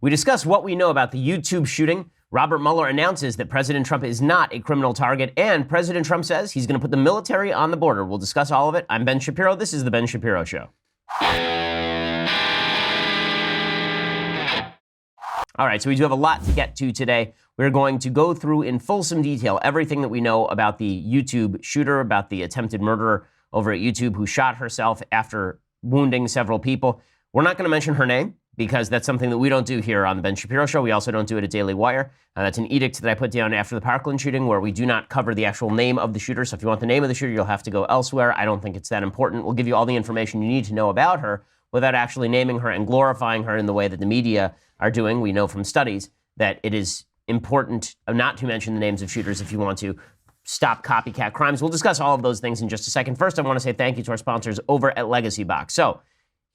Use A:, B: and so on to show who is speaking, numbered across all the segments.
A: We discuss what we know about the YouTube shooting. Robert Mueller announces that President Trump is not a criminal target, and President Trump says he's going to put the military on the border. We'll discuss all of it. I'm Ben Shapiro. This is The Ben Shapiro Show. All right, so we do have a lot to get to today. We're going to go through in fulsome detail everything that we know about the YouTube shooter, about the attempted murderer over at YouTube who shot herself after wounding several people. We're not going to mention her name because that's something that we don't do here on the Ben Shapiro Show. We also don't do it at Daily Wire. That's an edict that I put down after the Parkland shooting where we do not cover the actual name of the shooter. So if you want the name of the shooter, you'll have to go elsewhere. I don't think it's that important. We'll give you all the information you need to know about her without actually naming her and glorifying her in the way that the media are doing. We know from studies that it is important not to mention the names of shooters if you want to stop copycat crimes. We'll discuss all of those things in just a second. First, I want to say thank you to our sponsors over at Legacy Box. So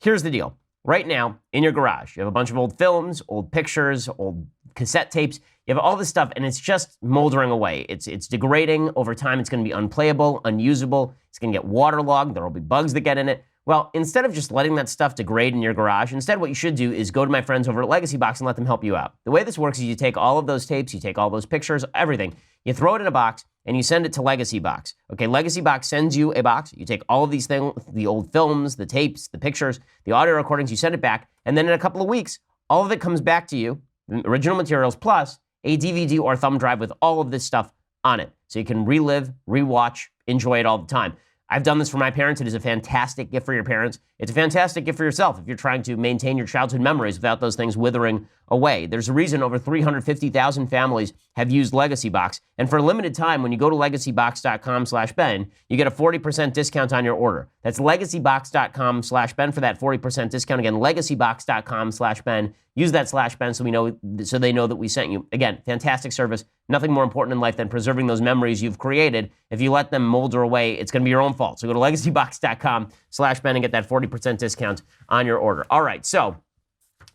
A: here's the deal. Right now, in your garage, you have a bunch of old films, old pictures, old cassette tapes. You have all this stuff, and it's just moldering away. It's degrading. Over time, it's going to be unplayable, unusable. It's going to get waterlogged. There will be bugs that get in it. Well, instead of just letting that stuff degrade in your garage, instead what you should do is go to my friends over at Legacy Box and let them help you out. The way this works is you take all of those tapes, you take all those pictures, everything, you throw it in a box, and you send it to Legacy Box. Okay, Legacy Box sends you a box. You take all of these things, the old films, the tapes, the pictures, the audio recordings, you send it back, and then in a couple of weeks, all of it comes back to you, original materials, plus a DVD or thumb drive with all of this stuff on it. So you can relive, rewatch, enjoy it all the time. I've done this for my parents. It is a fantastic gift for your parents. It's a fantastic gift for yourself if you're trying to maintain your childhood memories without those things withering away. There's a reason over 350,000 families have used Legacy Box. And for a limited time, when you go to legacybox.com/Ben, you get a 40% discount on your order. That's legacybox.com/Ben for that 40% discount. Again, legacybox.com/Ben. Use that /Ben so they know that we sent you. Again, fantastic service. Nothing more important in life than preserving those memories you've created. If you let them molder away, it's going to be your own fault. So go to legacybox.com/Ben and get that 40% discount on your order. All right, so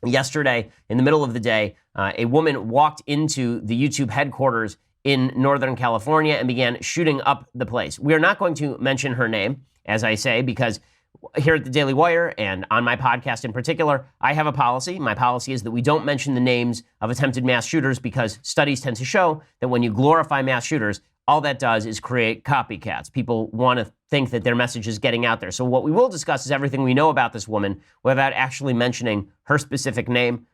A: yesterday, in the middle of the day, a woman walked into the YouTube headquarters in Northern California and began shooting up the place. We are not going to mention her name, as I say, because here at the Daily Wire and on my podcast in particular, I have a policy. My policy is that we don't mention the names of attempted mass shooters because studies tend to show that when you glorify mass shooters, all that does is create copycats. People want to think that their message is getting out there. So what we will discuss is everything we know about this woman without actually mentioning her specific name,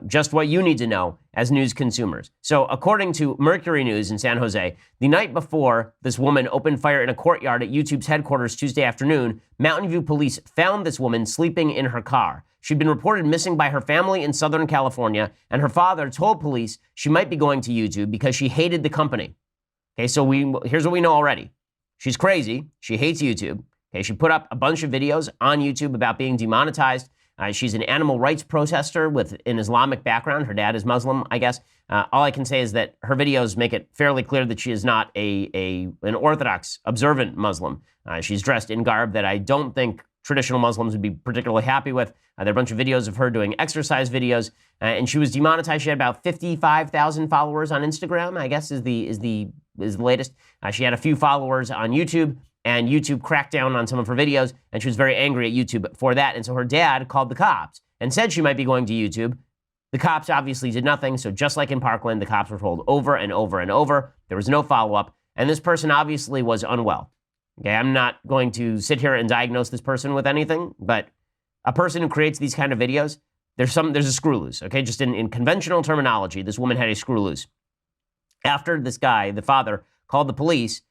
A: just what you need to know as news consumers. So according to Mercury News in San Jose, the night before this woman opened fire in a courtyard at YouTube's headquarters Tuesday afternoon, Mountain View police found this woman sleeping in her car. She'd been reported missing by her family in Southern California, and her father told police she might be going to YouTube because she hated the company. Okay, so here's what we know already. She's crazy. She hates YouTube. Okay, she put up a bunch of videos on YouTube about being demonetized. She's an animal rights protester with an Islamic background. Her dad is Muslim, I guess. All I can say is that her videos make it fairly clear that she is not an Orthodox, observant Muslim. She's dressed in garb that I don't think traditional Muslims would be particularly happy with. There are a bunch of videos of her doing exercise videos, and she was demonetized. She had about 55,000 followers on Instagram, I guess is the latest. She had a few followers on YouTube, and YouTube cracked down on some of her videos, and she was very angry at YouTube for that. And so her dad called the cops and said she might be going to YouTube. The cops obviously did nothing. So just like in Parkland, the cops were told over and over and over. There was no follow-up, and this person obviously was unwell. Okay, I'm not going to sit here and diagnose this person with anything, but a person who creates these kind of videos, there's a screw loose. Okay, just in conventional terminology, this woman had a screw loose. After this guy, the father, called the police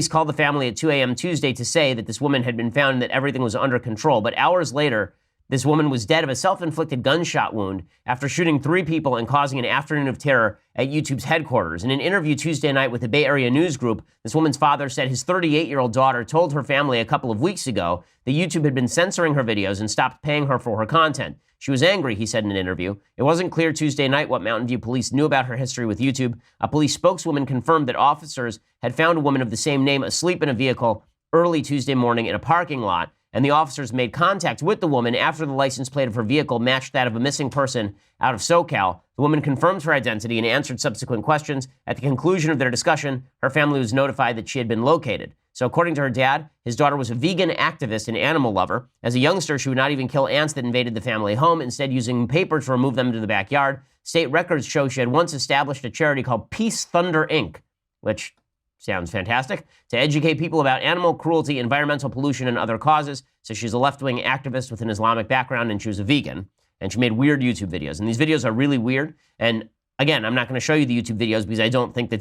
A: called the family at 2 a.m. Tuesday to say that this woman had been found and that everything was under control. But hours later, this woman was dead of a self-inflicted gunshot wound after shooting 3 people and causing an afternoon of terror at YouTube's headquarters. In an interview Tuesday night with the Bay Area News Group, this woman's father said his 38-year-old daughter told her family a couple of weeks ago that YouTube had been censoring her videos and stopped paying her for her content. She was angry, he said in an interview. It wasn't clear Tuesday night what Mountain View police knew about her history with YouTube. A police spokeswoman confirmed that officers had found a woman of the same name asleep in a vehicle early Tuesday morning in a parking lot, and the officers made contact with the woman after the license plate of her vehicle matched that of a missing person out of SoCal. The woman confirmed her identity and answered subsequent questions. At the conclusion of their discussion, her family was notified that she had been located. So according to her dad, his daughter was a vegan activist and animal lover. As a youngster, she would not even kill ants that invaded the family home, instead using paper to remove them to the backyard. State records show she had once established a charity called Peace Thunder Inc., which sounds fantastic, to educate people about animal cruelty, environmental pollution, and other causes. So she's a left-wing activist with an Islamic background, and she was a vegan. And she made weird YouTube videos. And these videos are really weird. And again, I'm not going to show you the YouTube videos because I don't think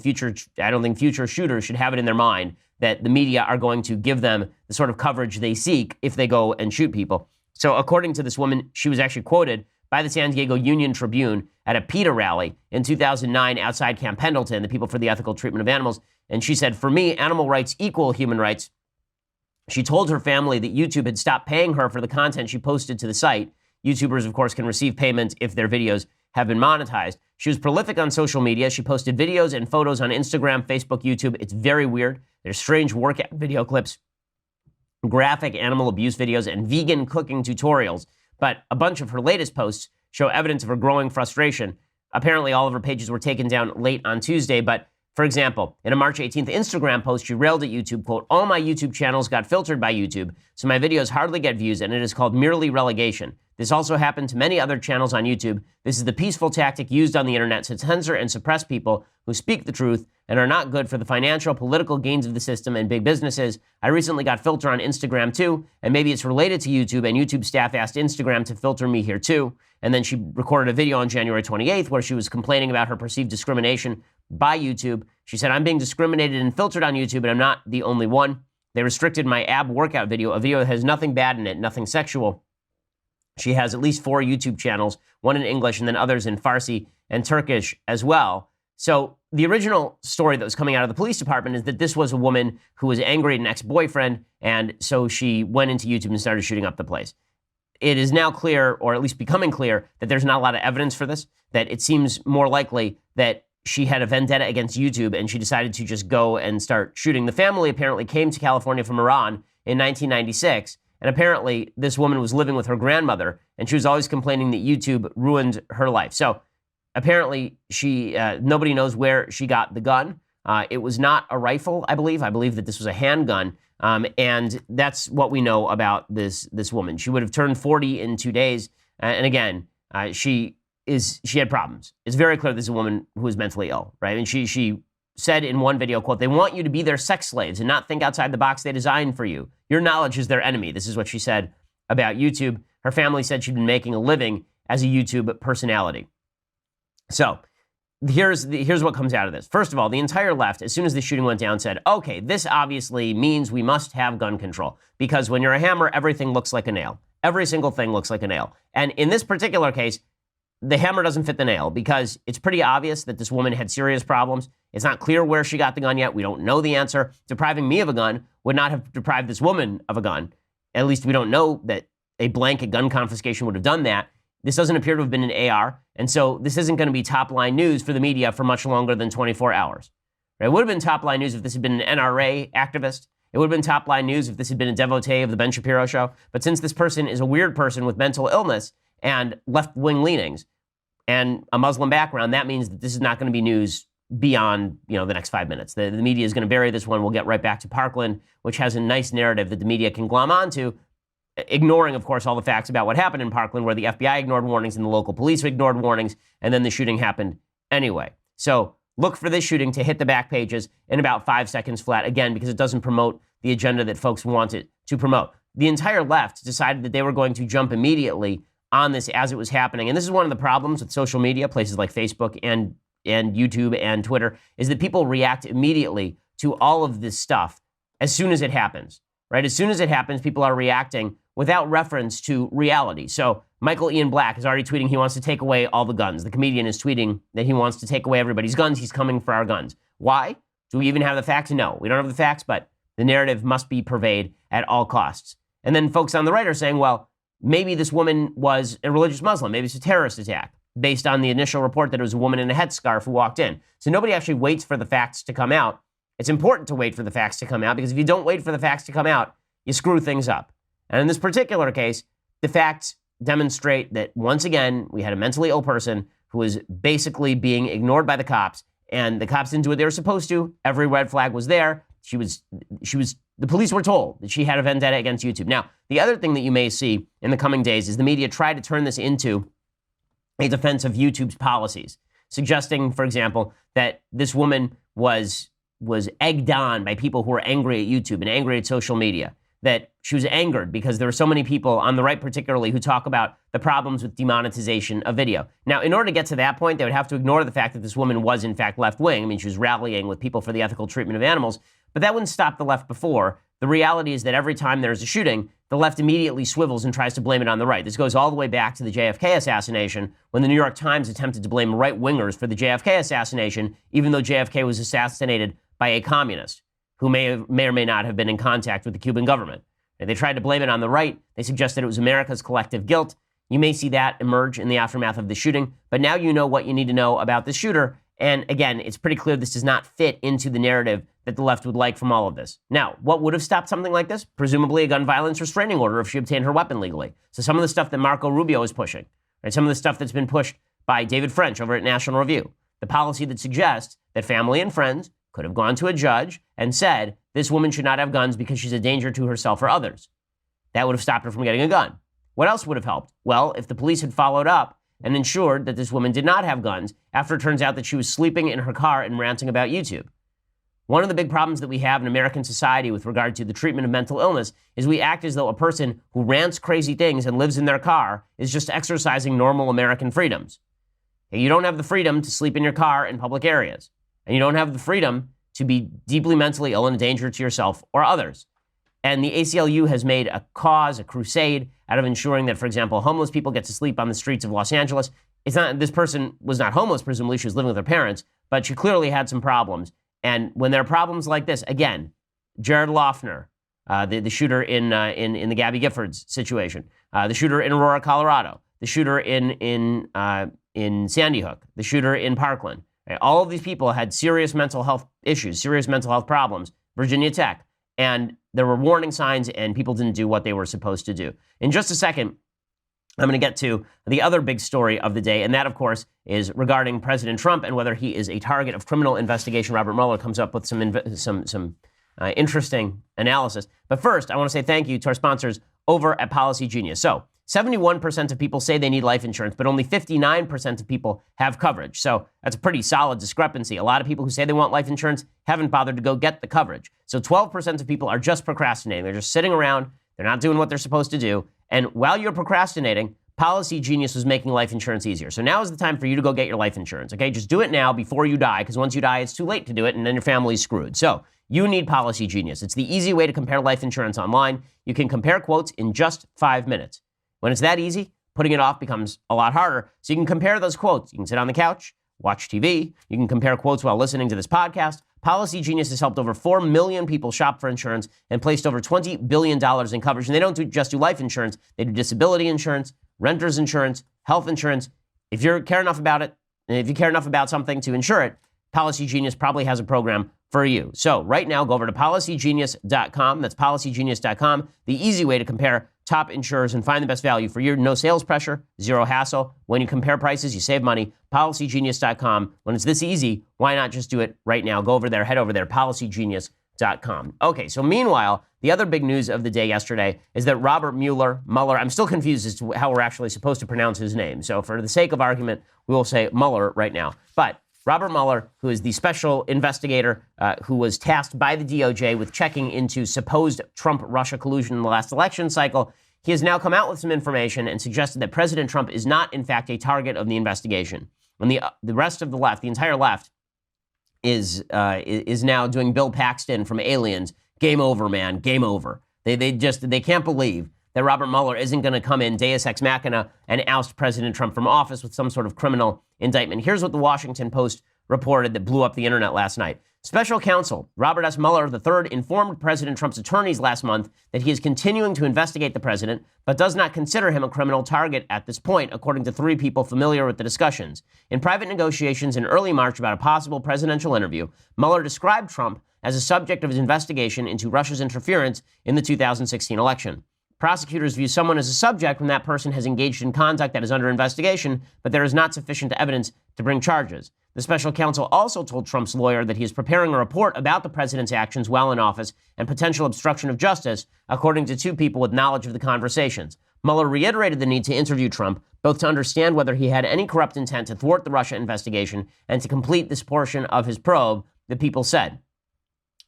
A: future shooters should have it in their mind that the media are going to give them the sort of coverage they seek if they go and shoot people. So according to this woman, she was actually quoted by the San Diego Union Tribune at a PETA rally in 2009 outside Camp Pendleton, the People for the Ethical Treatment of Animals. And she said, "For me, animal rights equal human rights." She told her family that YouTube had stopped paying her for the content she posted to the site. YouTubers, of course, can receive payments if their videos have been monetized. She was prolific on social media. She posted videos and photos on Instagram, Facebook, YouTube. It's very weird. There's strange workout video clips, graphic animal abuse videos, and vegan cooking tutorials. But a bunch of her latest posts show evidence of her growing frustration. Apparently, all of her pages were taken down late on Tuesday. But, for example, in a March 18th Instagram post, she railed at YouTube, quote, "All my YouTube channels got filtered by YouTube, so my videos hardly get views, and it is called merely relegation. This also happened to many other channels on YouTube. This is the peaceful tactic used on the internet to censor and suppress people who speak the truth and are not good for the financial, political gains of the system and big businesses. I recently got filter on Instagram too, and maybe it's related to YouTube, and YouTube staff asked Instagram to filter me here too." And then she recorded a video on January 28th where she was complaining about her perceived discrimination by YouTube. She said, "I'm being discriminated and filtered on YouTube, and I'm not the only one. They restricted my ab workout video, a video that has nothing bad in it, nothing sexual." She has at least 4 YouTube channels, one in English and then others in Farsi and Turkish as well. So the original story that was coming out of the police department is that this was a woman who was angry at an ex-boyfriend, and so she went into YouTube and started shooting up the place. It is now clear, or at least becoming clear, that there's not a lot of evidence for this, that it seems more likely that she had a vendetta against YouTube and she decided to just go and start shooting. The family apparently came to California from Iran in 1996. And apparently, this woman was living with her grandmother, and she was always complaining that YouTube ruined her life. So apparently, nobody knows where she got the gun. It was not a rifle, I believe. I believe that this was a handgun. And that's what we know about this woman. She would have turned 40 in 2 days. And again, she had problems. It's very clear this is a woman who is mentally ill, right? And she said in one video, quote, "They want you to be their sex slaves and not think outside the box they designed for you. Your knowledge is their enemy." This is what she said about YouTube. Her family said she'd been making a living as a YouTube personality. So here's what comes out of this. First of all, the entire left, as soon as the shooting went down, said, okay, this obviously means we must have gun control, because when you're a hammer, everything looks like a nail. Every single thing looks like a nail. And in this particular case, the hammer doesn't fit the nail because it's pretty obvious that this woman had serious problems. It's not clear where she got the gun yet. We don't know the answer. Depriving me of a gun would not have deprived this woman of a gun. At least we don't know that a blanket gun confiscation would have done that. This doesn't appear to have been an AR, and so this isn't going to be top-line news for the media for much longer than 24 hours. It would have been top-line news if this had been an NRA activist. It would have been top-line news if this had been a devotee of the Ben Shapiro show. But since this person is a weird person with mental illness and left-wing leanings and a Muslim background, that means that this is not going to be news beyond, the next 5 minutes. The media is going to bury this one. We'll get right back to Parkland, which has a nice narrative that the media can glom onto, ignoring, of course, all the facts about what happened in Parkland, where the FBI ignored warnings and the local police ignored warnings, and then the shooting happened anyway. So look for this shooting to hit the back pages in about 5 seconds flat, again, because it doesn't promote the agenda that folks want it to promote. The entire left decided that they were going to jump immediately on this as it was happening. And this is one of the problems with social media, places like Facebook and YouTube and Twitter, is that people react immediately to all of this stuff as soon as it happens, right? As soon as it happens, people are reacting without reference to reality. So Michael Ian Black is already tweeting he wants to take away all the guns. The comedian is tweeting that he wants to take away everybody's guns. He's coming for our guns. Why? Do we even have the facts? No, we don't have the facts, but the narrative must be purveyed at all costs. And then folks on the right are saying, well, maybe this woman was a religious Muslim. Maybe it's a terrorist attack, based on the initial report that it was a woman in a headscarf who walked in. So nobody actually waits for the facts to come out. It's important to wait for the facts to come out, because if you don't wait for the facts to come out, you screw things up. And in this particular case, the facts demonstrate that, once again, we had a mentally ill person who was basically being ignored by the cops, and the cops didn't do what they were supposed to. Every red flag was there. The police were told that she had a vendetta against YouTube. Now, the other thing that you may see in the coming days is the media try to turn this into a defense of YouTube's policies, suggesting, for example, that this woman was egged on by people who were angry at YouTube and angry at social media, that she was angered because there were so many people on the right particularly who talk about the problems with demonetization of video. Now, in order to get to that point, they would have to ignore the fact that this woman was in fact left-wing. I mean, she was rallying with people for the ethical treatment of animals, but that wouldn't stop the left before. The reality is that every time there's a shooting, the left immediately swivels and tries to blame it on the right. This goes all the way back to the JFK assassination, when the New York Times attempted to blame right-wingers for the JFK assassination, even though JFK was assassinated by a communist who may or may not have been in contact with the Cuban government. And they tried to blame it on the right. They suggested it was America's collective guilt. You may see that emerge in the aftermath of the shooting, but now you know what you need to know about the shooter. And again, it's pretty clear this does not fit into the narrative that the left would like from all of this. Now, what would have stopped something like this? Presumably a gun violence restraining order if she obtained her weapon legally. So some of the stuff that Marco Rubio is pushing, right? Some of the stuff that's been pushed by David French over at National Review, the policy that suggests that family and friends could have gone to a judge and said, this woman should not have guns because she's a danger to herself or others. That would have stopped her from getting a gun. What else would have helped? Well, if the police had followed up and ensured that this woman did not have guns after it turns out that she was sleeping in her car and ranting about YouTube. One of the big problems that we have in American society with regard to the treatment of mental illness is we act as though a person who rants crazy things and lives in their car is just exercising normal American freedoms. You don't have the freedom to sleep in your car in public areas. And you don't have the freedom to be deeply mentally ill and a danger to yourself or others. And the ACLU has made a cause, a crusade, out of ensuring that, for example, homeless people get to sleep on the streets of Los Angeles. It's not, this person was not homeless, presumably she was living with her parents, but she clearly had some problems. And when there are problems like this, again, Jared Loughner, the shooter in the Gabby Giffords situation, the shooter in Aurora, Colorado, the shooter in Sandy Hook, the shooter in Parkland, right? All of these people had serious mental health issues, serious mental health problems, Virginia Tech, and there were warning signs and people didn't do what they were supposed to do. In just a second, I'm going to get to the other big story of the day, and that, of course, is regarding President Trump and whether he is a target of criminal investigation. Robert Mueller comes up with some interesting analysis. But first, I want to say thank you to our sponsors over at Policy Genius. So, 71% of people say they need life insurance, but only 59% of people have coverage. So that's a pretty solid discrepancy. A lot of people who say they want life insurance haven't bothered to go get the coverage. So 12% of people are just procrastinating. They're just sitting around. They're not doing what they're supposed to do. And while you're procrastinating, Policy Genius was making life insurance easier. So now is the time for you to go get your life insurance, okay? Just do it now before you die, because once you die, it's too late to do it, and then your family's screwed. So you need Policy Genius. It's the easy way to compare life insurance online. You can compare quotes in just 5 minutes. When it's that easy, putting it off becomes a lot harder. So you can compare those quotes. You can sit on the couch, watch TV. You can compare quotes while listening to this podcast. Policy Genius has helped over 4 million people shop for insurance and placed over $20 billion in coverage. And they don't just do life insurance. They do disability insurance, renter's insurance, health insurance. If you care enough about it, and if you care enough about something to insure it, Policy Genius probably has a program for you. So right now, go over to policygenius.com. That's policygenius.com. The easy way to compare top insurers and find the best value for you. No sales pressure, zero hassle. When you compare prices, you save money. Policygenius.com. When it's this easy, why not just do it right now? Go over there, head over there, policygenius.com. Okay, so meanwhile, the other big news of the day yesterday is that Robert Mueller, I'm still confused as to how we're actually supposed to pronounce his name. So for the sake of argument, we will say Mueller right now. But Robert Mueller, who is the special investigator who was tasked by the DOJ with checking into supposed Trump-Russia collusion in the last election cycle, he has now come out with some information and suggested that President Trump is not, in fact, a target of the investigation. And the rest of the left, the entire left, is now doing Bill Paxton from Aliens. Game over, man. Game over. They can't believe that Robert Mueller isn't going to come in Deus Ex Machina and oust President Trump from office with some sort of criminal indictment. Here's what the Washington Post reported that blew up the internet last night. Special counsel Robert S. Mueller III informed President Trump's attorneys last month that he is continuing to investigate the president, but does not consider him a criminal target at this point, according to 3 people familiar with the discussions. In private negotiations in early March about a possible presidential interview, Mueller described Trump as a subject of his investigation into Russia's interference in the 2016 election. Prosecutors view someone as a subject when that person has engaged in conduct that is under investigation, but there is not sufficient evidence to bring charges. The special counsel also told Trump's lawyer that he is preparing a report about the president's actions while in office and potential obstruction of justice, according to 2 people with knowledge of the conversations. Mueller reiterated the need to interview Trump, both to understand whether he had any corrupt intent to thwart the Russia investigation and to complete this portion of his probe, the People said.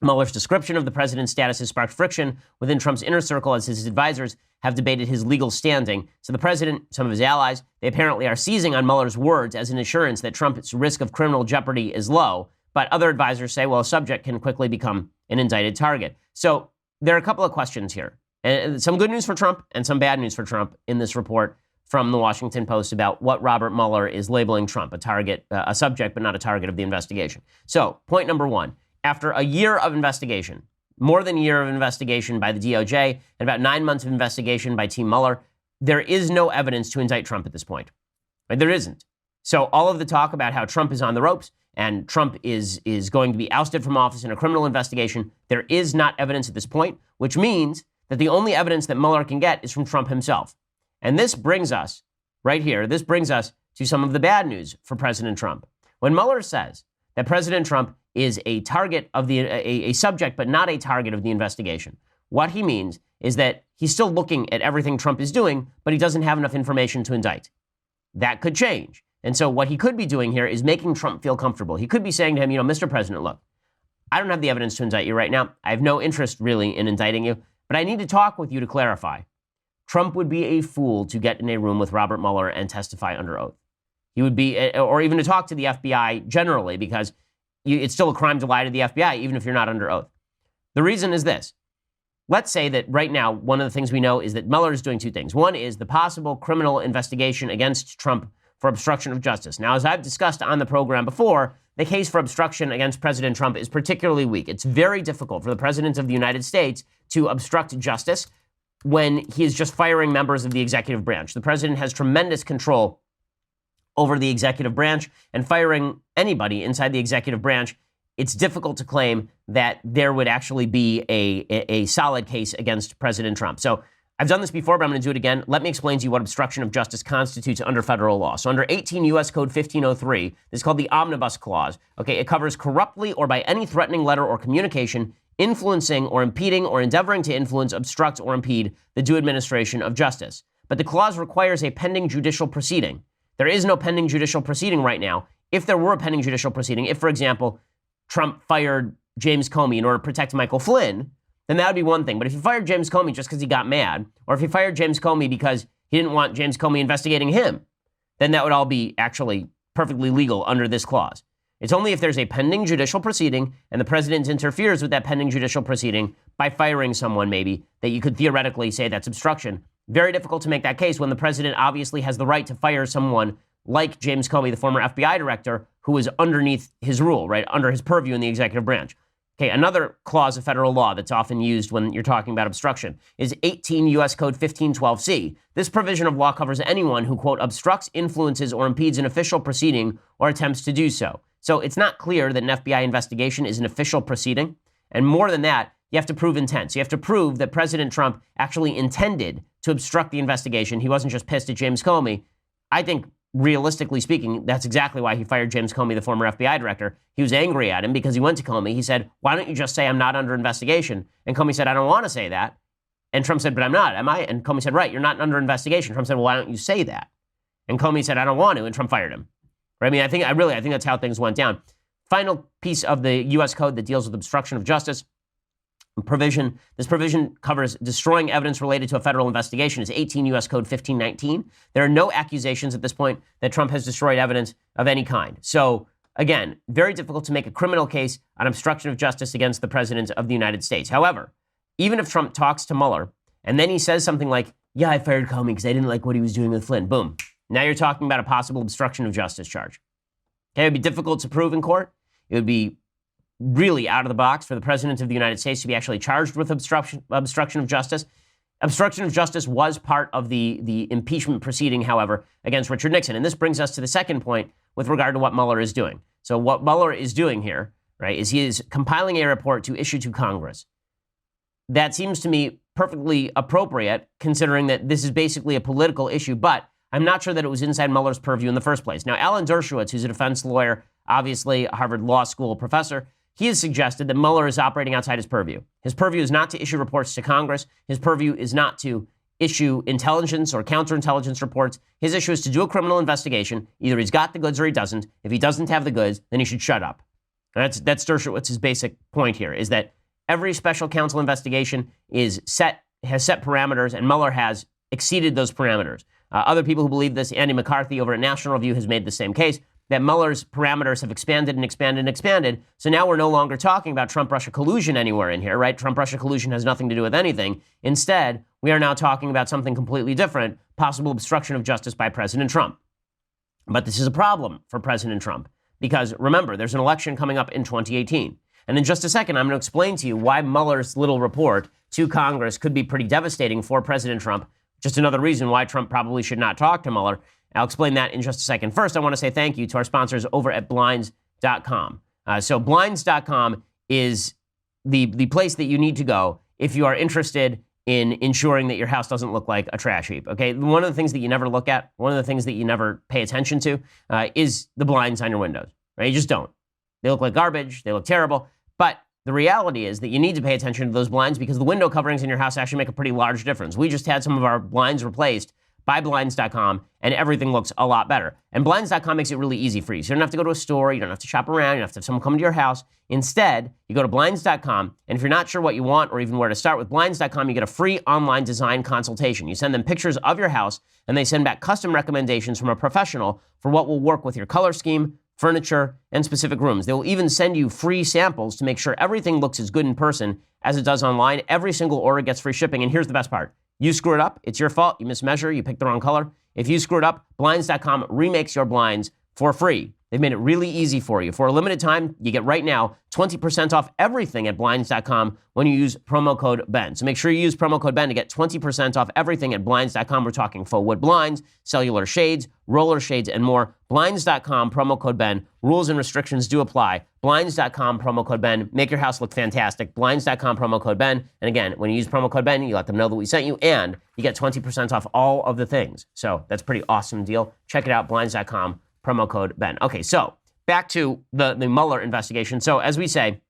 A: Mueller's description of the president's status has sparked friction within Trump's inner circle as his advisors have debated his legal standing. So the president, some of his allies, they apparently are seizing on Mueller's words as an assurance that Trump's risk of criminal jeopardy is low. But other advisors say, well, a subject can quickly become an indicted target. So there are a couple of questions here. And some good news for Trump and some bad news for Trump in this report from the Washington Post about what Robert Mueller is labeling Trump, a target, a subject, but not a target of the investigation. So point number one, after a year of investigation, more than a year of investigation by the DOJ and about 9 months of investigation by Team Mueller, there is no evidence to indict Trump at this point. Right? There isn't. So all of the talk about how Trump is on the ropes and Trump is going to be ousted from office in a criminal investigation, there is not evidence at this point, which means that the only evidence that Mueller can get is from Trump himself. And this brings us, right here, this brings us to some of the bad news for President Trump. When Mueller says that President Trump is a target of a subject, but not a target of the investigation, what he means is that he's still looking at everything Trump is doing, but he doesn't have enough information to indict. That could change. And so what he could be doing here is making Trump feel comfortable. He could be saying to him, Mr. President, look, I don't have the evidence to indict you right now. I have no interest really in indicting you, but I need to talk with you to clarify. Trump would be a fool to get in a room with Robert Mueller and testify under oath. He would be, or even to talk to the FBI generally, because it's still a crime to lie to the FBI, even if you're not under oath. The reason is this. Let's say that right now, one of the things we know is that Mueller is doing two things. One is the possible criminal investigation against Trump for obstruction of justice. Now, as I've discussed on the program before, the case for obstruction against President Trump is particularly weak. It's very difficult for the President of the United States to obstruct justice when he is just firing members of the executive branch. The president has tremendous control over the executive branch, and firing anybody inside the executive branch, it's difficult to claim that there would actually be a solid case against President Trump. So I've done this before, but I'm going to do it again. Let me explain to you what obstruction of justice constitutes under federal law. So under 18 U.S. Code 1503, this is called the Omnibus Clause. Okay, it covers corruptly or by any threatening letter or communication influencing or impeding or endeavoring to influence, obstruct, or impede the due administration of justice. But the clause requires a pending judicial proceeding. There is no pending judicial proceeding right now. If there were a pending judicial proceeding, if, for example, Trump fired James Comey in order to protect Michael Flynn, then that would be one thing. But if he fired James Comey just because he got mad, or if he fired James Comey because he didn't want James Comey investigating him, then that would all be actually perfectly legal under this clause. It's only if there's a pending judicial proceeding and the president interferes with that pending judicial proceeding by firing someone maybe that you could theoretically say that's obstruction. Very difficult to make that case when the president obviously has the right to fire someone like James Comey, the former FBI director, who is underneath his rule, right, under his purview in the executive branch. Okay, another clause of federal law that's often used when you're talking about obstruction is 18 U.S. Code 1512C. This provision of law covers anyone who, quote, obstructs, influences, or impedes an official proceeding or attempts to do so. So it's not clear that an FBI investigation is an official proceeding. And more than that, you have to prove intent. So you have to prove that President Trump actually intended to obstruct the investigation. He wasn't just pissed at James Comey. I think, realistically speaking, that's exactly why he fired James Comey, the former FBI director. He was angry at him because he went to Comey. He said, why don't you just say I'm not under investigation? And Comey said, I don't want to say that. And Trump said, but I'm not, am I? And Comey said, right, you're not under investigation. Trump said, well, why don't you say that? And Comey said, I don't want to. And Trump fired him. Right? I mean, I think that's how things went down. Final piece of the U.S. Code that deals with obstruction of justice provision. This provision covers destroying evidence related to a federal investigation. It's 18 U.S. Code 1519. There are no accusations at this point that Trump has destroyed evidence of any kind. So, again, very difficult to make a criminal case on obstruction of justice against the president of the United States. However, even if Trump talks to Mueller and then he says something like, yeah, I fired Comey because I didn't like what he was doing with Flynn. Boom. Now you're talking about a possible obstruction of justice charge. Okay, it would be difficult to prove in court. It would be really out of the box for the president of the United States to be actually charged with obstruction of justice. Obstruction of justice was part of the impeachment proceeding, however, against Richard Nixon. And this brings us to the second point with regard to what Mueller is doing. So what Mueller is doing here, right, is he is compiling a report to issue to Congress. That seems to me perfectly appropriate, considering that this is basically a political issue, but I'm not sure that it was inside Mueller's purview in the first place. Now, Alan Dershowitz, who's a defense lawyer, obviously a Harvard Law School professor, he has suggested that Mueller is operating outside his purview. His purview is not to issue reports to Congress. His purview is not to issue intelligence or counterintelligence reports. His issue is to do a criminal investigation. Either he's got the goods or he doesn't. If he doesn't have the goods, then he should shut up. And that's Dershowitz's basic point here, is that every special counsel investigation has set parameters, and Mueller has exceeded those parameters. Other people who believe this, Andy McCarthy over at National Review, has made the same case, that Mueller's parameters have expanded and expanded and expanded. So now we're no longer talking about Trump-Russia collusion anywhere in here, right? Trump-Russia collusion has nothing to do with anything. Instead, we are now talking about something completely different, possible obstruction of justice by President Trump. But this is a problem for President Trump because, remember, there's an election coming up in 2018. And in just a second, I'm going to explain to you why Mueller's little report to Congress could be pretty devastating for President Trump. Just another reason why Trump probably should not talk to Mueller. I'll explain that in just a second. First, I want to say thank you to our sponsors over at Blinds.com. So Blinds.com is the place that you need to go if you are interested in ensuring that your house doesn't look like a trash heap. Okay, one of the things that you never look at, one of the things that you never pay attention to is the blinds on your windows. Right? You just don't. They look like garbage. They look terrible. But the reality is that you need to pay attention to those blinds because the window coverings in your house actually make a pretty large difference. We just had some of our blinds replaced by Blinds.com, and everything looks a lot better. And Blinds.com makes it really easy for you. So you don't have to go to a store, you don't have to shop around, you don't have to have someone come to your house. Instead, you go to Blinds.com, and if you're not sure what you want or even where to start with Blinds.com, you get a free online design consultation. You send them pictures of your house, and they send back custom recommendations from a professional for what will work with your color scheme, furniture, and specific rooms. They will even send you free samples to make sure everything looks as good in person as it does online. Every single order gets free shipping, and here's the best part. You screw it up, it's your fault, you mismeasure, you pick the wrong color. If you screw it up, Blinds.com remakes your blinds for free. They've made it really easy for you. For a limited time, you get right now 20% off everything at Blinds.com when you use promo code BEN. So make sure you use promo code BEN to get 20% off everything at Blinds.com. We're talking faux wood blinds, cellular shades, roller shades, and more. Blinds.com, promo code BEN. Rules and restrictions do apply. Blinds.com, promo code BEN. Make your house look fantastic. Blinds.com, promo code BEN. And again, when you use promo code BEN, you let them know that we sent you, and you get 20% off all of the things. So that's a pretty awesome deal. Check it out, Blinds.com. Promo code BEN. Okay, so back to the Mueller investigation. So as we say,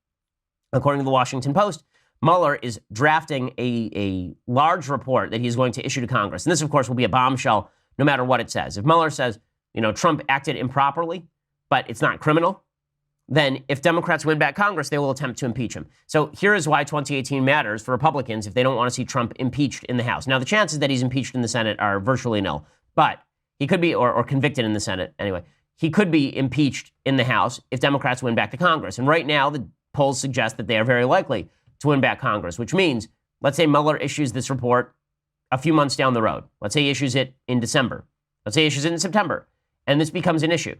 A: according to the Washington Post, Mueller is drafting a large report that he's going to issue to Congress. And this, of course, will be a bombshell no matter what it says. If Mueller says, Trump acted improperly, but it's not criminal, then if Democrats win back Congress, they will attempt to impeach him. So here is why 2018 matters for Republicans if they don't want to see Trump impeached in the House. Now, the chances that he's impeached in the Senate are virtually nil, but he could be, or convicted in the Senate, anyway. He could be impeached in the House if Democrats win back to Congress. And right now, the polls suggest that they are very likely to win back Congress, which means, let's say Mueller issues this report a few months down the road. Let's say he issues it in December. Let's say he issues it in September. And this becomes an issue.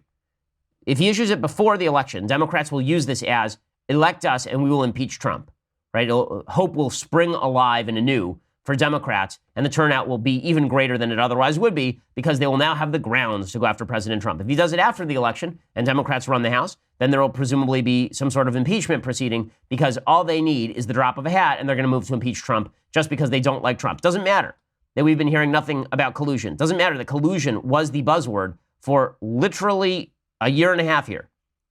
A: If he issues it before the election, Democrats will use this as, elect us and we will impeach Trump, right? Hope will spring alive and anew for Democrats, and the turnout will be even greater than it otherwise would be because they will now have the grounds to go after President Trump. If he does it after the election and Democrats run the House, then there will presumably be some sort of impeachment proceeding because all they need is the drop of a hat and they're going to move to impeach Trump just because they don't like Trump. Doesn't matter that we've been hearing nothing about collusion. Doesn't matter that collusion was the buzzword for literally a year and a half here.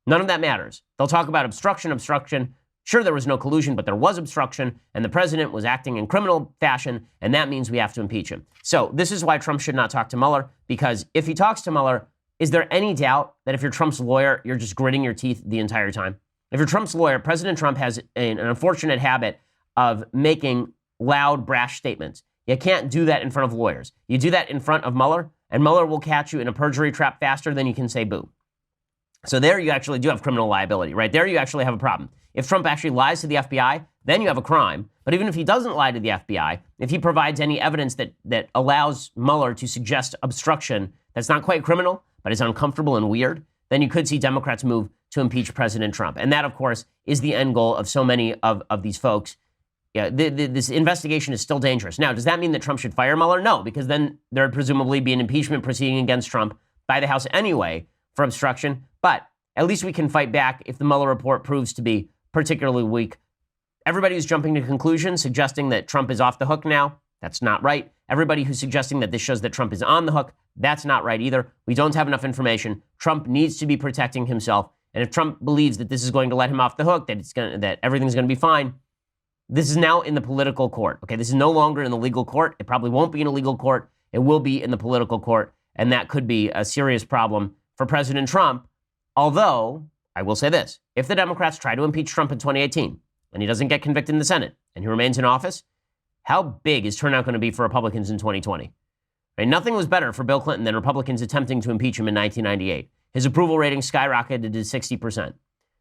A: None of that matters. They'll talk about obstruction. Sure, there was no collusion, but there was obstruction, and the president was acting in criminal fashion, and that means we have to impeach him. So this is why Trump should not talk to Mueller, because if he talks to Mueller, is there any doubt that if you're Trump's lawyer, you're just gritting your teeth the entire time? If you're Trump's lawyer, President Trump has an unfortunate habit of making loud, brash statements. You can't do that in front of lawyers. You do that in front of Mueller, and Mueller will catch you in a perjury trap faster than you can say boo. So there you actually do have criminal liability, right? There you actually have a problem. If Trump actually lies to the FBI, then you have a crime. But even if he doesn't lie to the FBI, if he provides any evidence that allows Mueller to suggest obstruction that's not quite criminal, but is uncomfortable and weird, then you could see Democrats move to impeach President Trump. And that, of course, is the end goal of so many of these folks. Yeah, this investigation is still dangerous. Now, does that mean that Trump should fire Mueller? No, because then there would presumably be an impeachment proceeding against Trump by the House anyway for obstruction. But at least we can fight back if the Mueller report proves to be particularly weak. Everybody who's jumping to conclusions suggesting that Trump is off the hook now, that's not right. Everybody who's suggesting that this shows that Trump is on the hook, that's not right either. We don't have enough information. Trump needs to be protecting himself. And if Trump believes that this is going to let him off the hook, that everything's going to be fine, This is now in the political court. Okay, this is no longer in the legal court. It probably won't be in a legal court. It will be in the political court, and that could be a serious problem for President Trump. Although, I will say this, if the Democrats try to impeach Trump in 2018 and he doesn't get convicted in the Senate and he remains in office, how big is turnout going to be for Republicans in 2020? Right? Nothing was better for Bill Clinton than Republicans attempting to impeach him in 1998. His approval rating skyrocketed to 60%.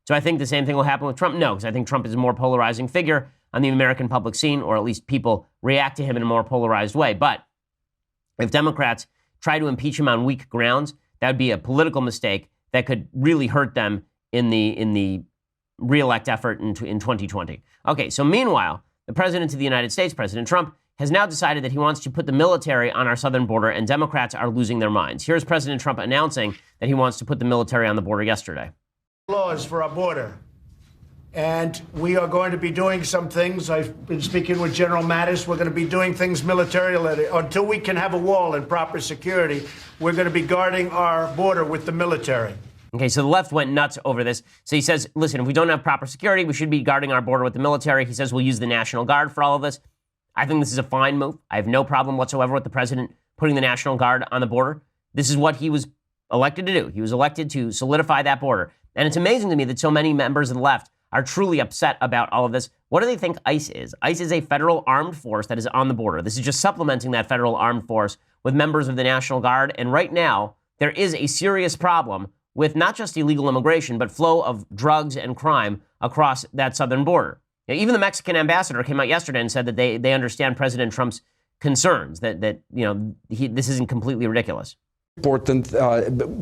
A: So I think the same thing will happen with Trump? No, because I think Trump is a more polarizing figure on the American public scene, or at least people react to him in a more polarized way. But if Democrats try to impeach him on weak grounds, that would be a political mistake that could really hurt them in the re-elect effort in 2020. Okay, so meanwhile, the president of the United States, President Trump, has now decided that he wants to put the military on our southern border, and Democrats are losing their minds. Here's President Trump announcing that he wants to put the military on the border yesterday.
B: Laws for our border. And we are going to be doing some things. I've been speaking with General Mattis. We're going to be doing things militarily. Until we can have a wall and proper security, we're going to be guarding our border with the military.
A: Okay, so the left went nuts over this. So he says, listen, if we don't have proper security, we should be guarding our border with the military. He says we'll use the National Guard for all of this. I think this is a fine move. I have no problem whatsoever with the president putting the National Guard on the border. This is what he was elected to do. He was elected to solidify that border. And it's amazing to me that so many members of the left are truly upset about all of this. What do they think ICE is? ICE is a federal armed force that is on the border. This is just supplementing that federal armed force with members of the National Guard. And right now, there is a serious problem with not just illegal immigration, but flow of drugs and crime across that southern border. Now, even the Mexican ambassador came out yesterday and said that they understand President Trump's concerns, that this isn't completely ridiculous.
C: Important.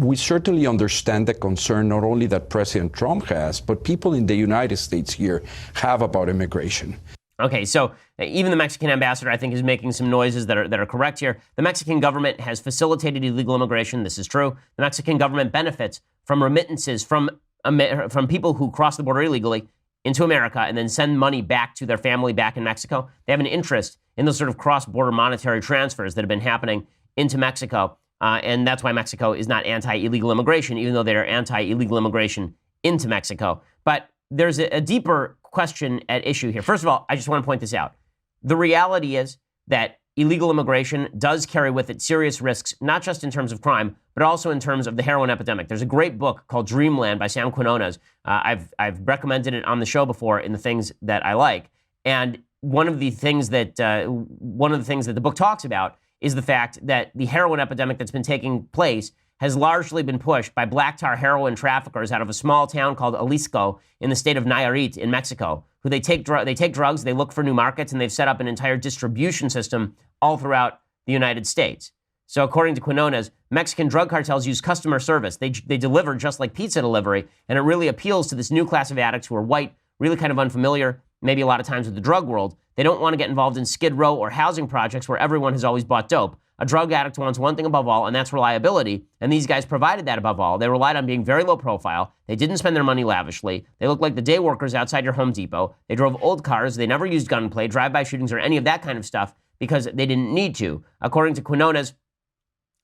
C: We certainly understand the concern not only that President Trump has, but people in the United States here have about immigration.
A: Okay, so even the Mexican ambassador, I think, is making some noises that are correct here. The Mexican government has facilitated illegal immigration. This is true. The Mexican government benefits from remittances from people who cross the border illegally into America and then send money back to their family back in Mexico. They have an interest in those sort of cross-border monetary transfers that have been happening into Mexico. And that's why Mexico is not anti-illegal immigration, even though they are anti-illegal immigration into Mexico. But there's a deeper question at issue here. First of all, I just want to point this out. The reality is that illegal immigration does carry with it serious risks, not just in terms of crime, but also in terms of the heroin epidemic. There's a great book called Dreamland by Sam Quinones. I've recommended it on the show before in the things that I like. And one of the things that the book talks about is the fact that the heroin epidemic that's been taking place has largely been pushed by black tar heroin traffickers out of a small town called Jalisco in the state of Nayarit in Mexico, who they take drugs, they look for new markets, and they've set up an entire distribution system all throughout the United States. So according to Quinones, Mexican drug cartels use customer service. They deliver just like pizza delivery, and it really appeals to this new class of addicts who are white, really kind of unfamiliar, maybe a lot of times with the drug world. They don't want to get involved in Skid Row or housing projects where everyone has always bought dope. A drug addict wants one thing above all, and that's reliability. And these guys provided that above all. They relied on being very low profile. They didn't spend their money lavishly. They looked like the day workers outside your Home Depot. They drove old cars. They never used gunplay, drive-by shootings, or any of that kind of stuff because they didn't need to. According to Quinones,